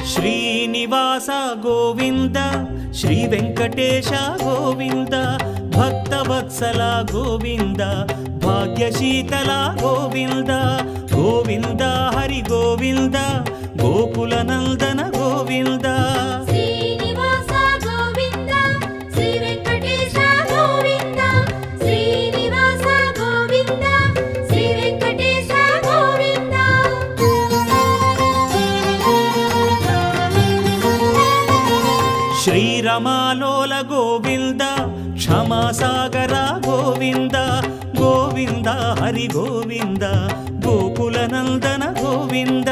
Srinivasa Govinda Shri Venkatesha Govinda Bhaktavatsala Govinda భాగ్యశీతల Govinda Govinda Hari Govinda Gokula Nandana Govinda Srinivasa Govinda Shri Venkatesha Govinda Srinivasa Govinda Shri Venkatesha Govinda శ్రీరమాలోల Govinda క్షమాసాగర Govinda Govinda Hari Govinda Gokula Nandana Govinda